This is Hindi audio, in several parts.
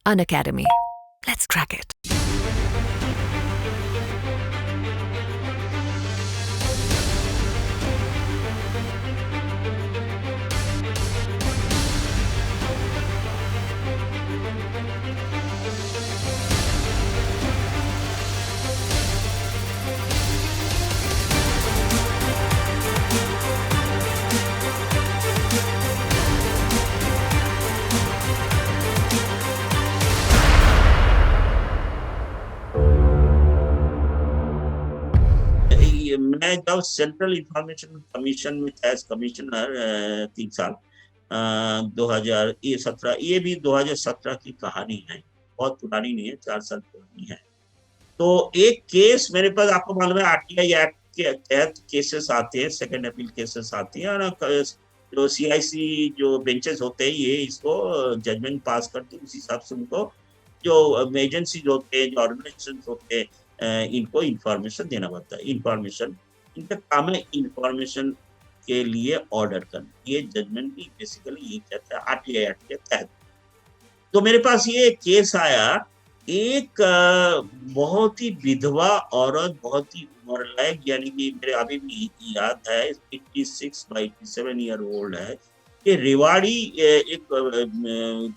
Unacademy. Let's crack it. मैं जब सेंट्रल इंफॉर्मेशन कमीशन में था एज कमिश्नर 3 साल 2017, ये भी 2017 की कहानी है, बहुत पुरानी नहीं है, 4 साल पुरानी है। तो एक केस मेरे पास, आपको मालूम है आरटीआई एक्ट के तहत केसेस आते हैं, सेकंड अपील केसेस आती हैं, और जो सीआईसी जो बेंचेस होते हैं ये इसको जजमेंट पास करते हैं, उस हिसाब से उनको जो एजेंसीज होते हैं, जो ऑर्गेनाइजेशन होते हैं, इनको इंफॉर्मेशन देना पड़ता है। इंफॉर्मेशन, इनका काम है इंफॉर्मेशन के लिए ऑर्डर करना। ये जजमेंट भी बेसिकली ये कहता है आरटीआई एक्ट के तहत। तो मेरे पास ये केस आया, एक बहुत ही विधवा औरत, बहुत ही उम्र लायक, यानी कि मेरे अभी भी याद है, 86 बाई 87 ईयर ओल्ड है। ये रेवाड़ी एक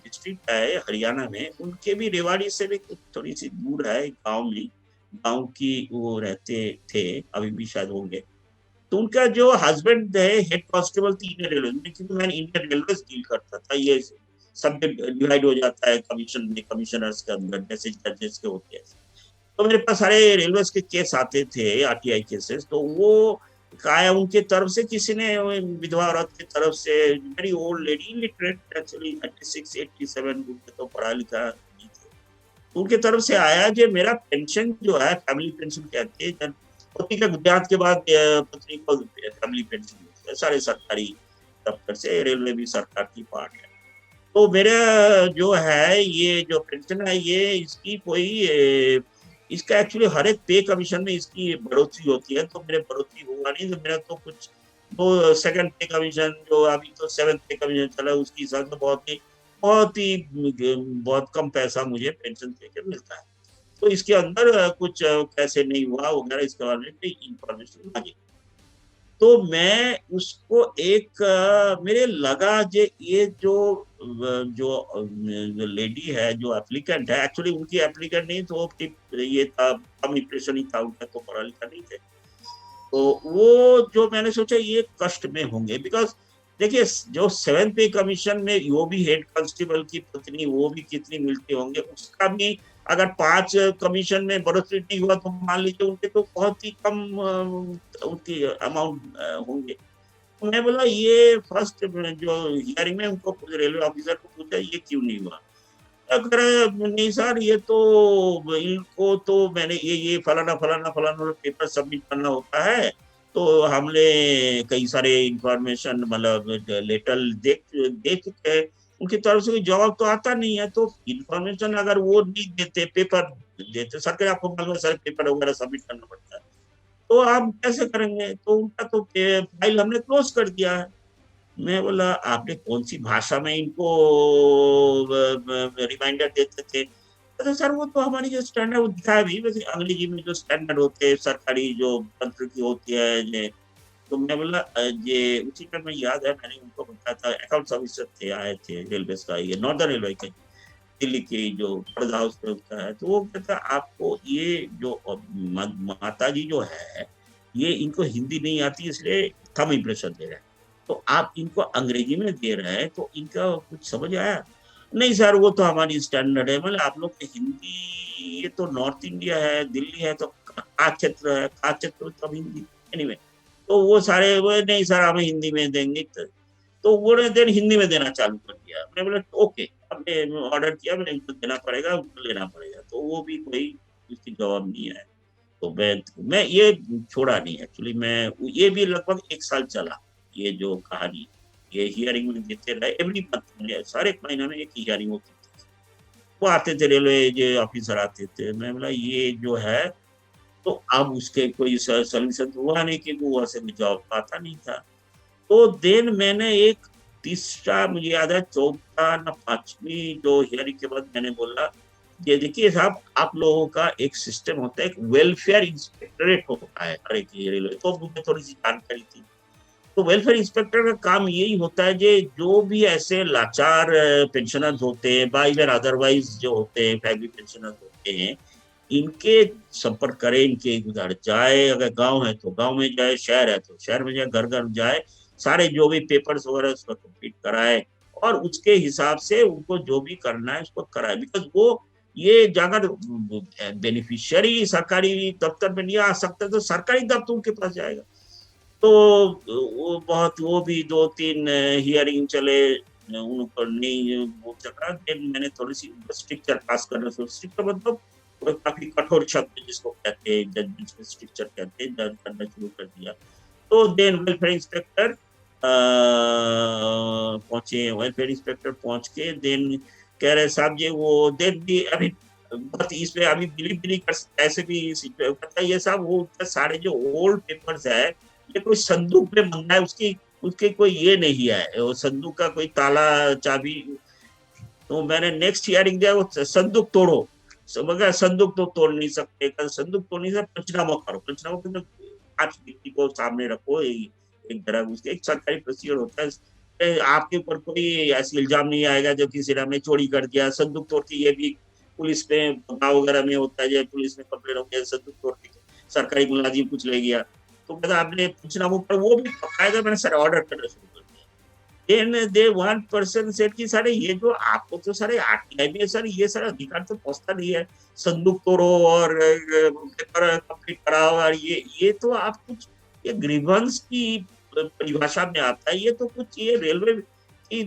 डिस्ट्रिक्ट है हरियाणा में, उनके भी रेवाड़ी से भी थोड़ी सी दूर है, गांव में, गांव की वो रहते थे, अभी भी शायद होंगे। तो उनका जो हस्बैंड है हेड कांस्टेबल थी इंडियन रेलवे में, क्योंकि मैं इंडियन रेलवे डील करता था, ये सब डिवाइड हो जाता है कमीशन में, कमिश्नर्स के अंदर जैसे जजेस के होते हैं। तो मेरे पास सारे रेलवे के केस आते थे, आरटीआई केसेस। तो वो कहा उनके तरफ से किसी ने, विधवा औरत की तरफ से, very old lady, literate actually, 36 87, उनके तो पढ़ा लिखा नहीं थे। तो उनके तरफ से आया कि मेरा पेंशन जो है, फैमिली पेंशन कहते हैं, पति के गुजरात के बाद पत्नी को फैमिली पेंशन मिलती है, सारे सरकारी दफ्तर से, रेलवे भी सरकार की पार्ट है। तो मेरा जो है ये जो पेंशन है, ये इसकी कोई इसका एक्चुअली हर एक पे कमीशन में इसकी बढ़ोतरी होती है, तो मेरे बढ़ोतरी हुआ नहीं। तो मेरा तो कुछ वो सेकंड पे कमीशन जो अभी तो 7th पे कमीशन चला, उसकी हिसाब से बहुत कम पैसा मुझे पेंशन देकर मिलता है। तो इसके अंदर कुछ कैसे नहीं हुआ वगैरह, इसके बारे में इंफॉर्मेशन मांगी। तो मैं उसको एक मेरे लगा जे ये जो लेडी है, जो एप्लीकेंट है, एक्चुअली उनकी एप्लीकेंट नहीं तो ये था, कम इंप्रेशन ही था उनका, तो पढ़ा लिखा नहीं थे। तो वो जो मैंने सोचा ये कष्ट में होंगे, बिकॉज देखिए जो 7th पे कमीशन में वो भी हेड कांस्टेबल की पत्नी, वो भी कितनी मिलती होंगे, उसका भी अगर 5 कमीशन में बढ़ोतरी नहीं हुआ तो मान लीजिए उनके तो बहुत ही कम उनकी अमाउंट होंगे। तो मैं बोला ये फर्स्ट जो हियरिंग में उनको रेलवे ऑफिसर को पूछा ये क्यों नहीं हुआ। अगर नहीं सर, ये तो इनको तो मैंने ये फलाना फलाना फलाना पेपर सबमिट करना होता है, तो हमने कई सारे इंफॉर्मेशन मतलब लेटर दे चुके हैं, उनकी तरफ से कोई जवाब तो आता नहीं है। तो इंफॉर्मेशन अगर वो नहीं देते, पेपर देते, सरकार आपको मालूम है सारे पेपर वगैरह सबमिट करना पड़ता है, तो आप कैसे करेंगे। तो उनका तो फाइल हमने क्लोज कर दिया है। मैं बोला आपने कौन सी भाषा में इनको रिमाइंडर देते थे। तो सर वो तो हमारी जो स्टैंडर्ड दिखाया भी, वैसे अंग्रेजी में जो स्टैंडर्ड होते हैं सरकारी जो तंत्र की होती है ये। तो मैं बोला ये उसी में मैं याद है मैंने उनको बताया था, अकाउंट ऑफिसर थे, आए थे रेलवे का, ये नॉर्दर्न रेलवे के दिल्ली की जो बड़ौदा हाउस पे होता है। तो वो कहता आपको ये जो माता जी जो है, ये इनको हिंदी नहीं आती इसलिए कम इंप्रेशन दे रहे हैं, तो आप इनको अंग्रेजी में दे रहे हैं, तो इनका कुछ समझ आया। नहीं सर वो तो हमारी स्टैंडर्ड है। मतलब आप लोग की हिंदी, ये तो नॉर्थ इंडिया है, दिल्ली है, तो का क्षेत्र है, का क्षेत्र तो हिंदी एनीवे। तो वो सारे वो नहीं सर हमें हिंदी में देंगे, तो वो देन हिंदी में देना चालू कर दिया। मैं बोला ओके, आपने ऑर्डर किया, मैंने उनको देना पड़ेगा, उनको लेना पड़ेगा। तो वो भी कोई उसकी जवाब नहीं है। तो मैं ये छोड़ा नहीं एक्चुअली, मैं ये भी लगभग 1 साल चला, ये जो कहानी, ये हियरिंग में देते रहे, एवरी मंथ सारे एक महीना में एक हियरिंग होती थी। वो आते थे रेलवे जो ऑफिसर आते थे। मैं बोला ये जो है, तो अब उसके कोई सोल्यूशन तो हुआ नहीं, क्योंकि वो से जवाब आता नहीं था। तो देन मैंने एक तीसरा मुझे याद है, चौथा ना पांचवी जो हियरिंग के बाद मैंने बोला, ये देखिए साहब, आप लोगों का एक सिस्टम होता है, एक वेलफेयर इंस्पेक्टरेट होता है हर एक रेलवे, तो मुझे थोड़ी सी जानकारी थी। तो वेलफेयर इंस्पेक्टर का काम यही होता है, जे जो भी ऐसे लाचार पेंशनर्स होते हैं, बाई इवन अदरवाइज जो होते हैं फैमिली पेंशनर्स होते हैं, इनके संपर्क करें, इनके उधर जाए, अगर गांव है तो गांव में जाए, शहर है तो शहर में जाए, घर घर जाए, सारे जो भी पेपर्स वगैरह उसको कंप्लीट कराए, और उसके हिसाब से उनको जो भी करना है उसको कराए, बिकॉज वो ये अगर बेनिफिशियरी सरकारी दफ्तर में नहीं आ सकता तो सरकारी दफ्तर के पास जाएगा। तो वो बहुत, वो भी दो तीन हियरिंग चले, उनको नहीं बोल सका, फिर मैंने थोड़ी सी स्ट्रिक्चर पास करना शुरू, स्ट्रिक्चर मतलब वो काफी कठोर शब्द जिसको कहते हैं, जजमेंट में स्ट्रिक्चर कहते हैं, दर्ज करना शुरू कर दिया। तो देन वेलफेयर इंस्पेक्टर पहुंचे, वेलफेयर इंस्पेक्टर पहुंच के देन कह रहे साहब जी वो देन भी अभी बहुत इसमें अभी बिलीव भी नहीं कर सकता, ऐसे भी कहता है ये साहब, वो सारे जो ओल्ड पेपर्स है, ये कोई संदूक में मंगा है, उसकी उसके कोई ये नहीं है, वो संदूक का कोई ताला चाबी। तो मैंने नेक्स्ट हियरिंग दिया, वो संदूक तोड़ो, मगर संदूक तो तोड़ नहीं सकते, संदूक तोड़ नहीं सकते, पंचनामा करो, पंचनामा करो, पांच व्यक्ति को सामने रखो, एक तरह उसके एक सरकारी प्रोसीजर होता है, आपके ऊपर कोई ऐसी इल्जाम नहीं आएगा जो किसी ने चोरी कर दिया, संदूक तोड़ के, ये भी पुलिस में गाँव वगैरह में होता है, पुलिस में कंप्लेन हो गया, संदूक तोड़ के सरकारी मुलाजिम कुछ ले गया, तो मतलब आपने पंचनामा पर वो भी बकायदा मैंने सर ऑर्डर करना शुरू कर दिया। Then they one person said कि सर ये जो आपको तो सर आरटीआई में सर ये सर अधिकार तो पहुंचता नहीं है, संदूक तोड़ो और पेपर कंप्लीट कराओ, और ये तो आप कुछ, ये ग्रीवेंस की परिभाषा में आता है, ये तो कुछ ये रेलवे की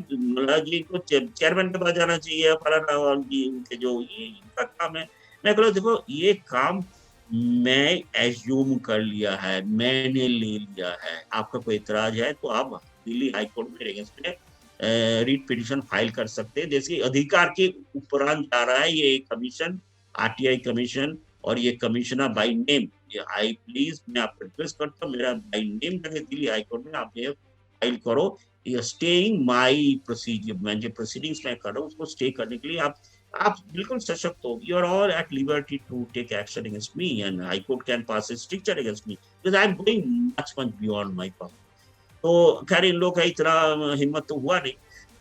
जी को चेयरमैन के पास जाना चाहिए, फलाना और जी उनके जो ये इनका काम है। मैं कह देखो ये काम मैं एज्यूम कर लिया है, मैंने ले लिया है, आपका कोई इतराज है तो आप दिल्ली हाई कोर्ट में अगेंस्ट में रीट पिटिशन फाइल कर सकते हैं, जैसे अधिकार के उपरांत जा रहा है ये कमीशन, आरटीआई कमीशन, और ये कमिश्नर बाय नेम, ये आई प्लीज मैं आपको रिक्वेस्ट करता हूँ, मेरा बाय नेम लगे दिल्ली हाई कोर्ट में, आप ये फाइल करो, ये स्टेइंग माई प्रोसीजर, मैं जो प्रोसीडिंग्स मैं कर रहा हूँ उसको स्टे करने के लिए आप बिल्कुल सशक्त हो, you are all at liberty to take action against me, and high court can pass a stricture against me because I am going much much beyond my power. तो खैर इन लोग का इतना हिम्मत तो हुआ नहीं,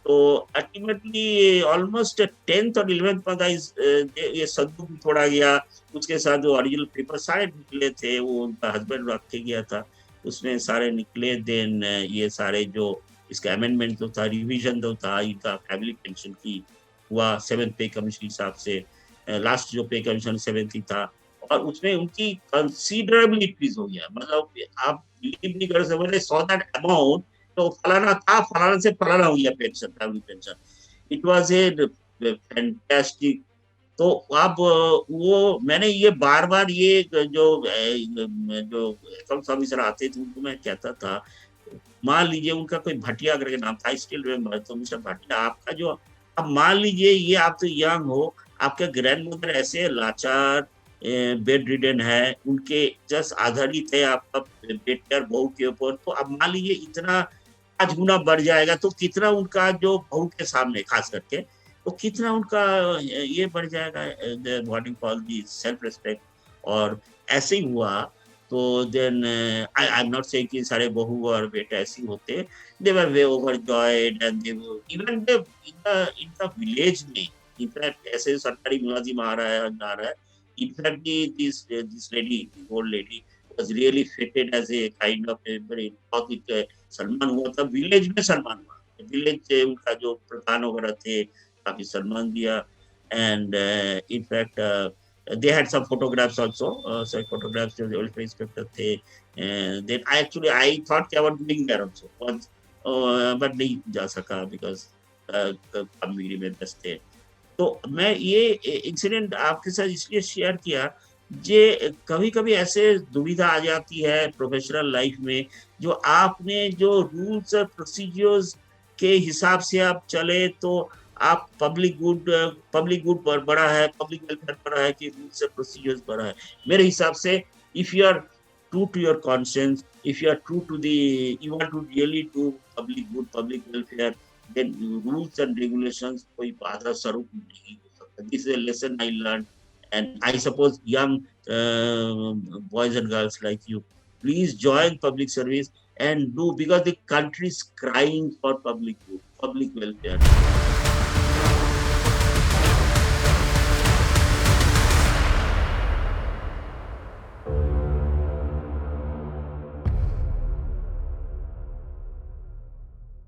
तो अल्टीमेटली ऑलमोस्ट 10th और 11th मंथ ये संदूक भी छोड़ा गया, उसके साथ जो ओरिजिनल पेपर सारे निकले थे, वो उनका हस्बैंड रख के गया था, उसमें सारे निकले, देन ये सारे जो इसका अमेंडमेंट जो था, रिवीजन जो था इनका फैमिली पेंशन की हुआ 7th पे कमीशन हिसाब से, लास्ट जो पे कमीशन 7th ही था, और उसमें उनकी कंसीडरेबली इंक्रीज हो गया, मतलब आप बिलीव नहीं कर सकते, सो दैट अमाउंट तो फलाना था, फलाना से फलाना हो गया pension, family pension, it was a fantastic. तो अब वो मैंने ये बार बार ये जो अकाउंट ऑफिसर आते थे उनको मैं कहता था, मान लीजिए उनका कोई भटिया करके नाम था, स्टिल रिमेम्बर, तो मिस्टर भटिया आपका जो, अब मान लीजिए ये आप तो यंग हो, आपके ग्रैंड मदर ऐसे लाचार बेड रिडन है, उनके जस्ट आधारित है आपका बेटर बहू के ऊपर, तो अब मान लीजिए इतना 5 गुना बढ़ जाएगा, तो कितना उनका जो बहू के सामने खास करके, तो कितना उनका ये बढ़ जाएगा, what you call the self respect, और ऐसे ही हुआ। तो then I am not saying कि सारे बहू और बेटे ऐसे ही होते, they were way overjoyed and they were even the in the village में, इनफैक्ट ऐसे सरकारी मुलाजिम आ रहा है जा रहा है, in fact this lady, the old lady was really fitted as a kind of a very बहुत ही सम्मान हुआ था, विलेज में सम्मान हुआ, विलेज से उनका जो प्रधान वगैरह थे काफी सम्मान दिया, and in fact they had some photographs also, so photographs जो welfare inspector थे, then I thought about doing that also once, but नहीं जा सका because कम्युनिटी में व्यस्त थे। तो मैं ये इंसिडेंट आपके साथ इसलिए शेयर किया, जे कभी कभी ऐसे दुविधा आ जाती है प्रोफेशनल लाइफ में, जो आपने जो रूल्स और प्रोसीजर्स के हिसाब से आप चले तो आप पब्लिक गुड बड़ा है, पब्लिक वेलफेयर बड़ा है कि रूल्स और प्रोसीजर्स बड़ा है। मेरे हिसाब से if you are true to your conscience, if you are true to the, you want to really do public good, public welfare, then rules and regulations कोई बाधा स्वरूप नहीं हो सकता. This is a lesson I learned, and I suppose young boys and girls like you, please join public service and do, because the country is crying for public good, public welfare.